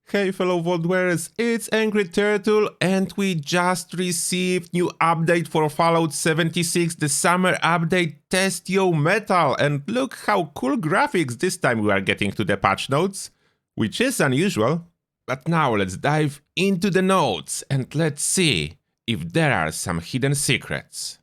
Hey fellow Vault wearers, it's Angry Turtle and we just received new update for Fallout 76, the summer update Test Yo Metal, and look how cool graphics this time we are getting to the patch notes, which is unusual. But now let's dive into the notes and let's see if there are some hidden secrets.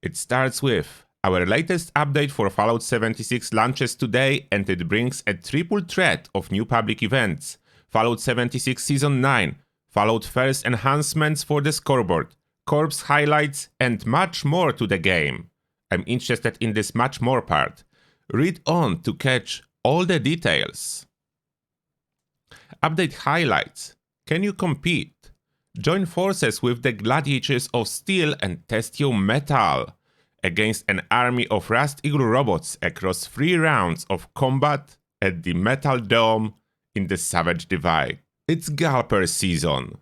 It starts with our latest update for Fallout 76 launches today and it brings a triple threat of new public events. Fallout 76 Season 9, Fallout First enhancements for the scoreboard, corpse highlights, and much more to the game. I'm interested in this much more part. Read on to catch all the details. Update highlights. Can you compete? Join forces with the Gladiators of Steel and Test Yo Metal against an army of Rust Eagle robots across 3 rounds of combat at the Metal Dome in the Savage Divide. It's Gulper season.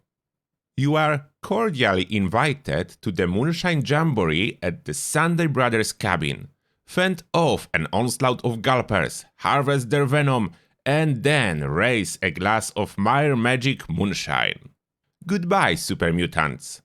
You are cordially invited to the Moonshine Jamboree at the Sunday Brothers cabin. Fend off an onslaught of Gulpers, harvest their venom, and then raise a glass of Mire Magic Moonshine. Goodbye, super mutants.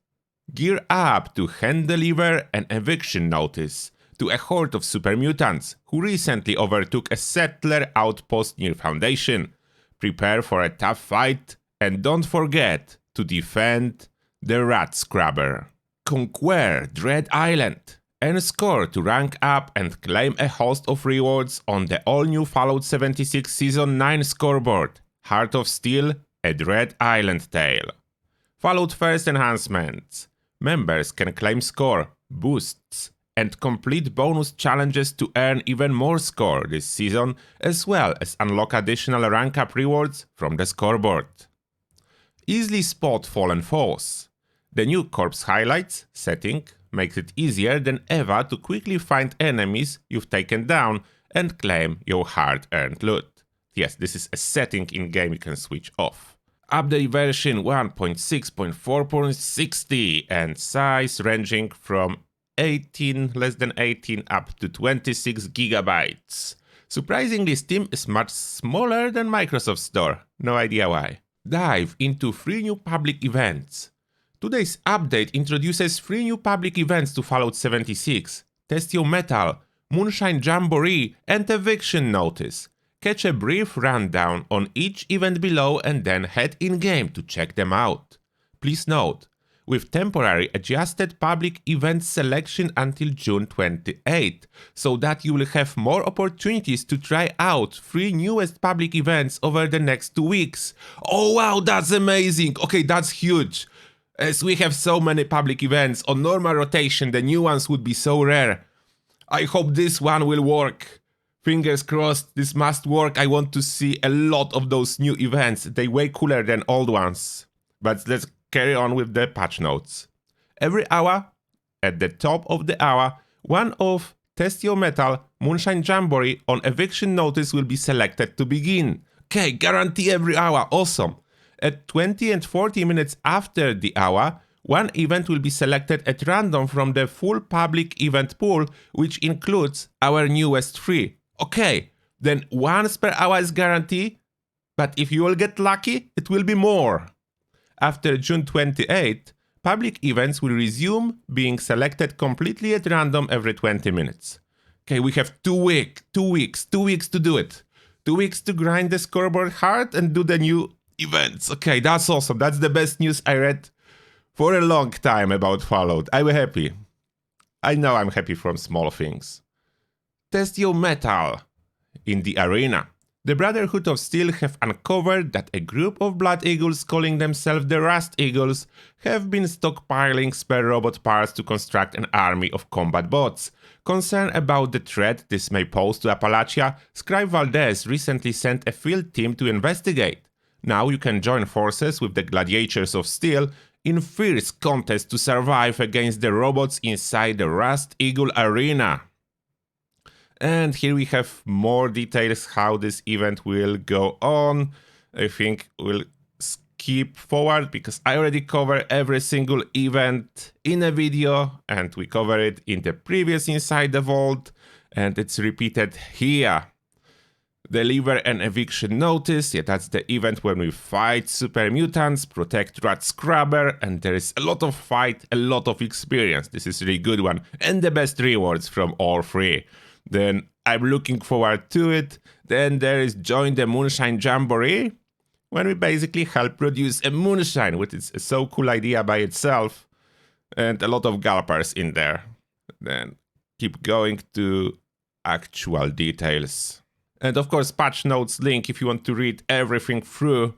Gear up to hand deliver an eviction notice to a horde of super mutants who recently overtook a settler outpost near Foundation. Prepare for a tough fight, and don't forget to defend the Rat Scrubber. Conquer Dread Island and score to rank up and claim a host of rewards on the all-new Fallout 76 Season 9 scoreboard, Heart of Steel, a Dread Island Tale. Fallout First enhancements. Members can claim score, boosts, and complete bonus challenges to earn even more score this season, as well as unlock additional rank-up rewards from the scoreboard. Easily spot fallen foes. The new corpse highlights setting makes it easier than ever to quickly find enemies you've taken down and claim your hard-earned loot. Yes, this is a setting in-game you can switch off. Update version 1.6.4.60 and size ranging from less than 18 up to 26 gigabytes. Surprisingly, Steam is much smaller than Microsoft Store, no idea why. Dive into 3 new public events. Today's update introduces 3 new public events to Fallout 76, Test Yo Metal, Moonshine Jamboree, and Eviction Notice. Catch a brief rundown on each event below and then head in-game to check them out. Please note, with temporary adjusted public event selection until June 28, so that you will have more opportunities to try out 3 newest public events over the next 2 weeks. Oh wow, that's amazing! Okay, that's huge! As we have so many public events, on normal rotation the new ones would be so rare. I hope this one will work. Fingers crossed, this must work. I want to see a lot of those new events. They're way cooler than old ones. But let's carry on with the patch notes. Every hour, at the top of the hour, one of Test Yo Metal, Moonshine Jamboree on Eviction Notice will be selected to begin. Okay, guarantee every hour, awesome. At 20 and 40 minutes after the hour, one event will be selected at random from the full public event pool, which includes our newest 3. Okay, then once per hour is guaranteed, but if you will get lucky, it will be more. After June 28, public events will resume being selected completely at random every 20 minutes. Okay, we have 2 weeks to do it. 2 weeks to grind the scoreboard hard and do the new events. Okay, that's awesome. That's the best news I read for a long time about Fallout. I'm happy. I know I'm happy from small things. Test Yo Metal. In the arena, the Brotherhood of Steel have uncovered that a group of Blood Eagles calling themselves the Rust Eagles have been stockpiling spare robot parts to construct an army of combat bots. Concerned about the threat this may pose to Appalachia, Scribe Valdez recently sent a field team to investigate. Now you can join forces with the Gladiators of Steel in fierce contest to survive against the robots inside the Rust Eagle arena. And here we have more details how this event will go on. I think we'll skip forward because I already covered every single event in a video and we covered it in the previous Inside the Vault. And it's repeated here. Deliver an eviction notice. Yeah, that's the event when we fight super mutants, protect rat scrubber, and there is a lot of fight, a lot of experience. This is a really good one, and the best rewards from all three. Then I'm looking forward to it. Then there is Join the Moonshine Jamboree, when we basically help produce a moonshine, which is a so cool idea by itself, and a lot of gulpers in there. Then keep going to actual details. And of course, patch notes link, if you want to read everything through,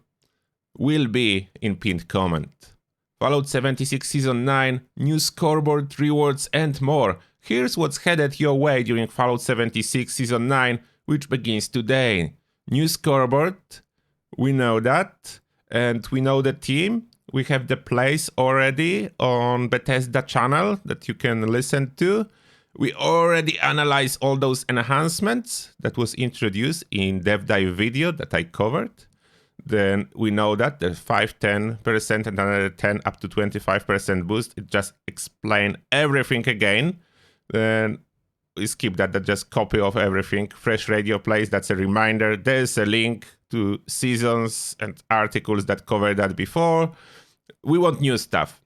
will be in pinned comment. Fallout 76 Season 9, new scoreboard, rewards, and more. Here's what's headed your way during Fallout 76 Season 9, which begins today. New scoreboard, we know that, and we know the team. We have the plays already on Bethesda channel that you can listen to. We already analyzed all those enhancements that was introduced in dev dive video that I covered. Then we know that there's 5-10% and another 10 up to 25% boost. It just explain everything again. Then we skip that just copy of everything. Fresh radio plays, that's a reminder. There's a link to seasons and articles that covered that before. We want new stuff.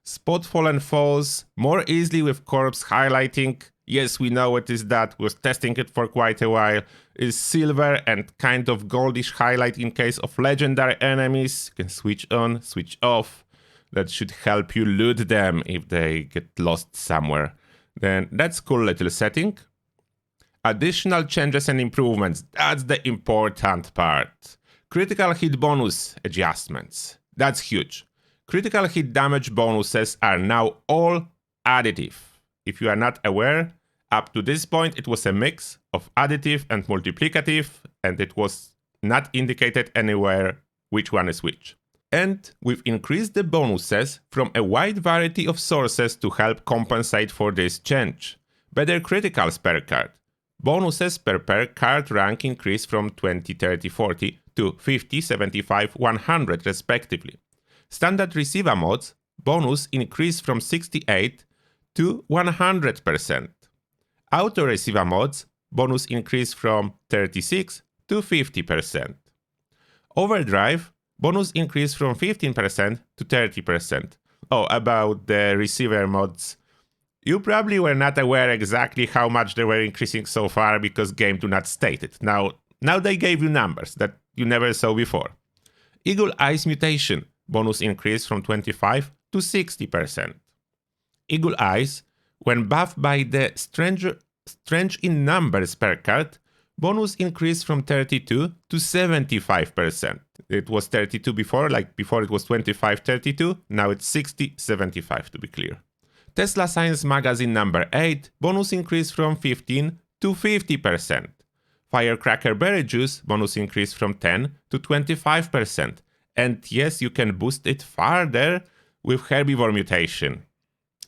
Spot fallen falls more easily with corpse highlighting. Yes, we know it is that. We're testing it for quite a while. Is silver and kind of goldish highlight in case of legendary enemies. You can switch on, switch off. That should help you loot them if they get lost somewhere. Then that's cool little setting. Additional changes and improvements. That's the important part. Critical hit bonus adjustments. That's huge. Critical hit damage bonuses are now all additive. If you are not aware, up to this point it was a mix of additive and multiplicative, and it was not indicated anywhere which one is which. And we've increased the bonuses from a wide variety of sources to help compensate for this change. Better criticals per card. Bonuses per card rank increased from 20, 30, 40 to 50, 75, 100 respectively. Standard receiver mods bonus increased from 68 to 100%. Auto receiver mods bonus increased from 36 to 50%. Overdrive bonus increased from 15% to 30%. Oh, about the receiver mods. You probably were not aware exactly how much they were increasing so far because game do not state it. Now they gave you numbers that you never saw before. Eagle Eyes mutation bonus increase from 25 to 60%. Eagle Eyes, when buffed by the Strange in Numbers per card, bonus increase from 32 to 75%. It was 32 before, like before it was 25, 32, now it's 60, 75 to be clear. Tesla Science Magazine number 8, bonus increase from 15 to 50%. Firecracker Berry Juice, bonus increase from 10 to 25%. And yes, you can boost it further with Herbivore Mutation.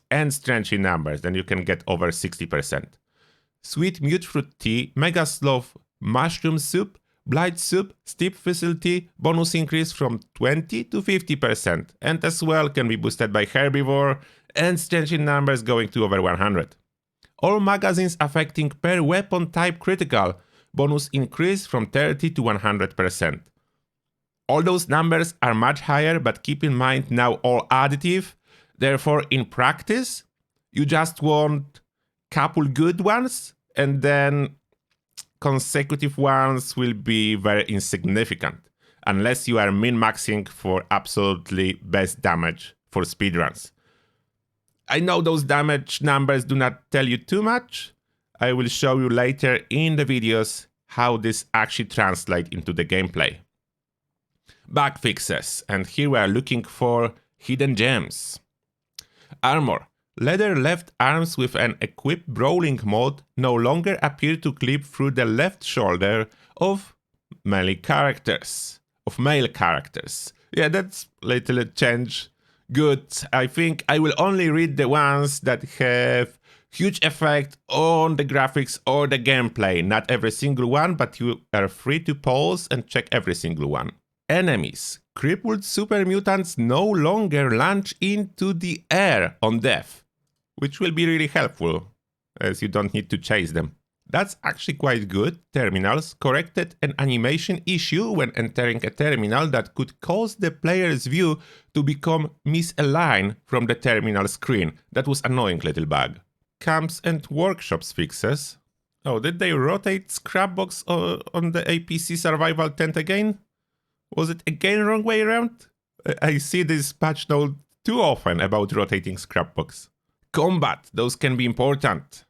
And Strange in Numbers, then you can get over 60%. Sweet Mute Fruit Tea, Mega Sloth Mushroom Soup, Blight Soup, Steep Thistle Tea, bonus increase from 20 to 50%. And as well can be boosted by Herbivore and Strange in Numbers going to over 100. All magazines affecting per weapon type critical, bonus increase from 30 to 100%. All those numbers are much higher, but keep in mind now all additive. Therefore, in practice, you just want couple good ones, and then consecutive ones will be very insignificant, unless you are min-maxing for absolutely best damage for speedruns. I know those damage numbers do not tell you too much. I will show you later in the videos how this actually translates into the gameplay. Bug fixes, and here we are looking for hidden gems. Armor. Leather left arms with an equipped brawling mode no longer appear to clip through the left shoulder of male characters. Yeah, that's a little change. Good. I think I will only read the ones that have huge effect on the graphics or the gameplay. Not every single one, but you are free to pause and check every single one. Enemies. Crippled super mutants no longer launch into the air on death, which will be really helpful, as you don't need to chase them. That's actually quite good. Terminals corrected an animation issue when entering a terminal that could cause the player's view to become misaligned from the terminal screen. That was an annoying little bug. Camps and workshops fixes. Oh, did they rotate Scrapbox on the APC survival tent again? Was it again wrong way around? I see this patch note too often about rotating Scrapbox. Combat, those can be important.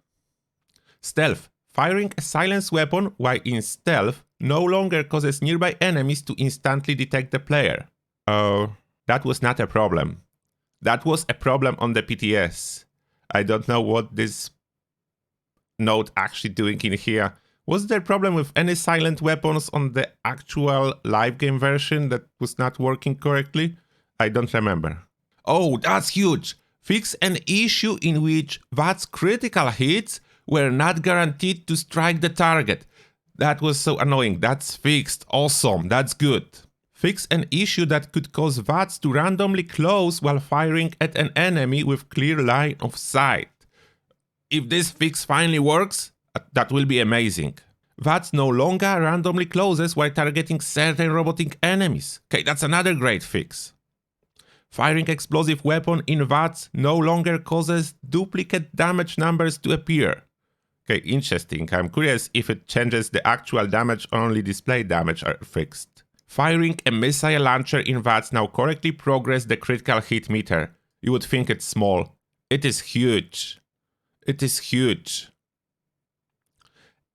Stealth. Firing a silence weapon while in stealth no longer causes nearby enemies to instantly detect the player. Oh, that was not a problem. That was a problem on the PTS. I don't know what this note actually doing in here. Was there a problem with any silent weapons on the actual live game version that was not working correctly? I don't remember. Oh, that's huge! Fix an issue in which VATS critical hits were not guaranteed to strike the target. That was so annoying. That's fixed. Awesome. That's good. Fix an issue that could cause VATS to randomly close while firing at an enemy with clear line of sight. If this fix finally works, that will be amazing. VATS no longer randomly closes while targeting certain robotic enemies. Okay, that's another great fix. Firing explosive weapon in VATS no longer causes duplicate damage numbers to appear. Okay, interesting. I'm curious if it changes the actual damage or only display damage are fixed. Firing a missile launcher in VATS now correctly progress the critical hit meter. You would think it's small. It is huge. It is huge.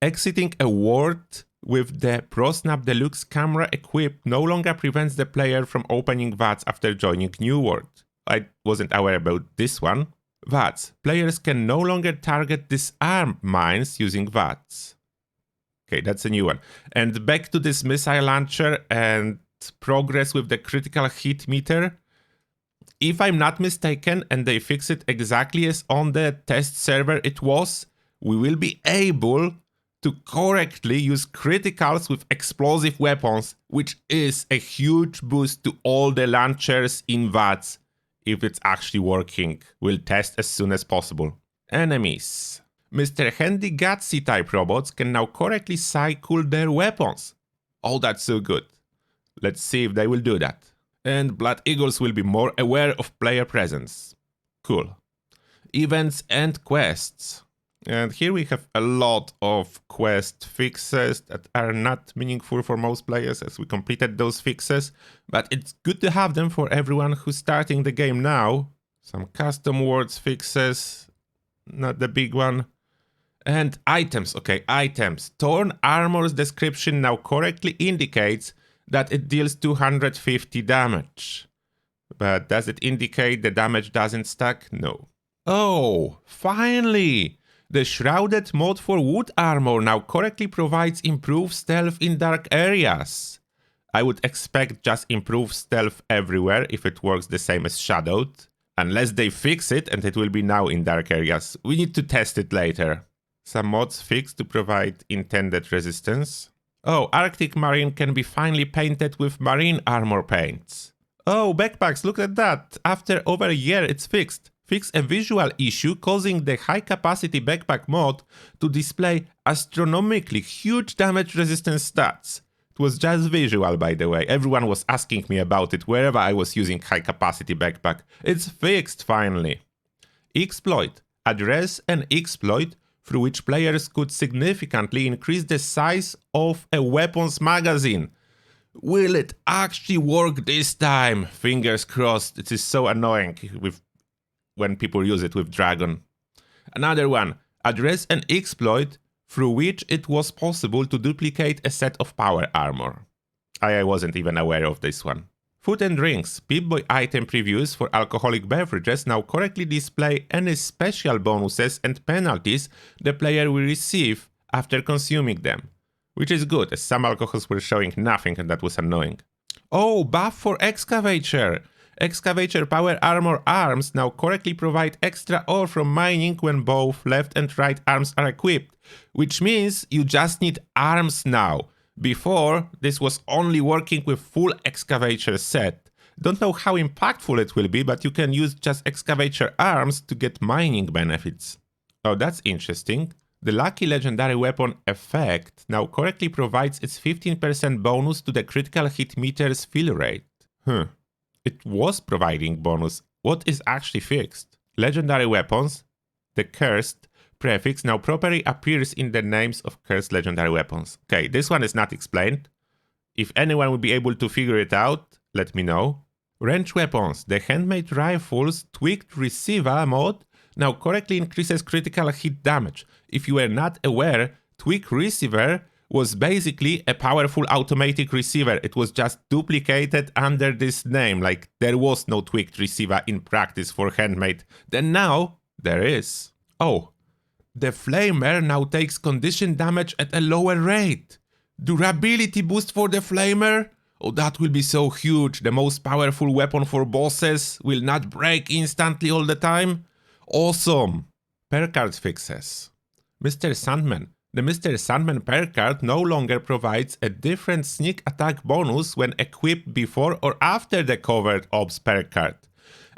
Exiting a ward with the ProSnap Deluxe camera equipped no longer prevents the player from opening VATS after joining new ward. I wasn't aware about this one. VATS. Players can no longer target disarm mines using VATS. Okay, that's a new one. And back to this missile launcher and progress with the critical hit meter. If I'm not mistaken and they fix it exactly as on the test server it was, we will be able to correctly use criticals with explosive weapons, which is a huge boost to all the launchers in VATS. If it's actually working, we'll test as soon as possible. Enemies. Mr. Handy Gatsy type robots can now correctly cycle their weapons. Oh, that's so good. Let's see if they will do that. And Blood Eagles will be more aware of player presence. Cool. Events and quests. And here we have a lot of quest fixes that are not meaningful for most players as we completed those fixes, but it's good to have them for everyone who's starting the game now. Some custom words fixes, not the big one. And items, okay, items. Torn Armor's description now correctly indicates that it deals 250 damage. But does it indicate the damage doesn't stack? No. Oh, finally! The Shrouded mod for wood armor now correctly provides improved stealth in dark areas. I would expect just improved stealth everywhere if it works the same as Shadowed. Unless they fix it and it will be now in dark areas. We need to test it later. Some mods fixed to provide intended resistance. Oh, Arctic Marine can be finally painted with marine armor paints. Oh, backpacks, look at that. After over a year it's fixed. Fix a visual issue causing the high-capacity backpack mod to display astronomically huge damage resistance stats. It was just visual, by the way. Everyone was asking me about it wherever I was using high-capacity backpack. It's fixed, finally. Exploit. Address an exploit through which players could significantly increase the size of a weapon's magazine. Will it actually work this time? Fingers crossed. It is so annoying when people use it with Dragon. Another one, address an exploit through which it was possible to duplicate a set of power armor. I wasn't even aware of this one. Food and drinks, Pip-Boy item previews for alcoholic beverages now correctly display any special bonuses and penalties the player will receive after consuming them. Which is good, as some alcohols were showing nothing and that was annoying. Oh, buff for Excavator! Excavator power armor arms now correctly provide extra ore from mining when both left and right arms are equipped, which means you just need arms now. Before, this was only working with full Excavator set. Don't know how impactful it will be, but you can use just Excavator arms to get mining benefits. Oh, that's interesting. The lucky legendary weapon effect now correctly provides its 15% bonus to the critical hit meter's fill rate. It was providing bonus. What is actually fixed? Legendary weapons, the cursed prefix now properly appears in the names of cursed legendary weapons. Okay, this one is not explained. If anyone will be able to figure it out, let me know. Range weapons, the handmade rifle's tweaked receiver mode now correctly increases critical hit damage. If you were not aware, tweaked receiver was basically a powerful automatic receiver. It was just duplicated under this name, like there was no tweaked receiver in practice for handmade. Then now, there is. Oh, the flamer now takes condition damage at a lower rate. Durability boost for the flamer? Oh, that will be so huge. The most powerful weapon for bosses will not break instantly all the time. Awesome. Perk card fixes. Mr. Sandman. The Mr. Sandman perk card no longer provides a different sneak attack bonus when equipped before or after the covered ops perk card.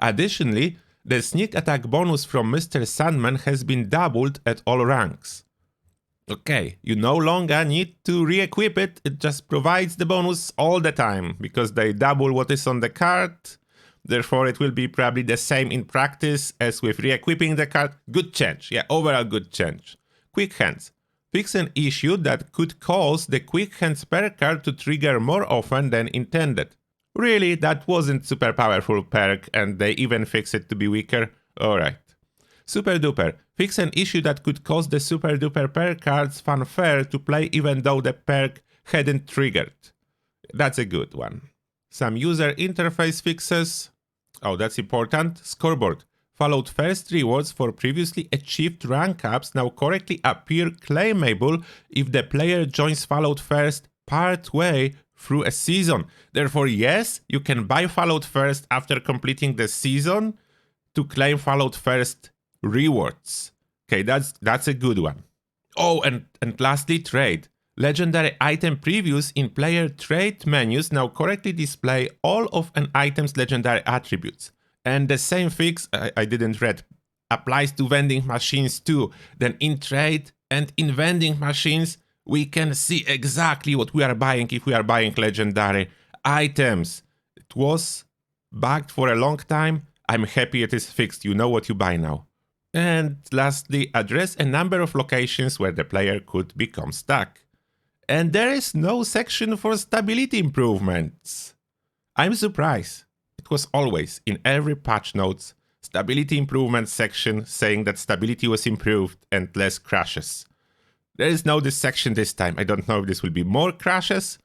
Additionally, the sneak attack bonus from Mr. Sandman has been doubled at all ranks. Okay, you no longer need to re-equip it, it just provides the bonus all the time, because they double what is on the card. Therefore, it will be probably the same in practice as with re-equipping the card. Good change, yeah, overall good change. Quick Hands. Fix an issue that could cause the Quick Hands perk card to trigger more often than intended. Really, that wasn't super powerful perk, and they even fixed it to be weaker? Alright. Super Duper. Fix an issue that could cause the Super Duper perk card's fanfare to play even though the perk hadn't triggered. That's a good one. Some user interface fixes. Oh, that's important. Scoreboard. Followed first rewards for previously achieved rank ups now correctly appear claimable if the player joins Followed First partway through a season. Therefore, yes, you can buy Followed First after completing the season to claim Followed First rewards. Okay, that's a good one. Oh, and lastly, trade. Legendary item previews in player trade menus now correctly display all of an item's legendary attributes. And the same fix, I didn't read, applies to vending machines too. Then in trade and in vending machines, we can see exactly what we are buying if we are buying legendary items. It was bugged for a long time. I'm happy it is fixed. You know what you buy now. And lastly, address a number of locations where the player could become stuck. And there is no section for stability improvements. I'm surprised. It was always in every patch notes, stability improvement section saying that stability was improved and less crashes. There is no this section this time. I don't know if this will be more crashes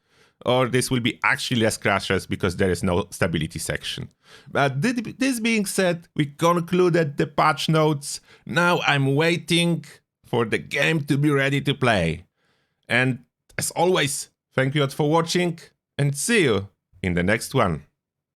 or this will be actually less crashes because there is no stability section. But this being said, we concluded the patch notes. Now I'm waiting for the game to be ready to play. And as always, thank you all for watching and see you in the next one.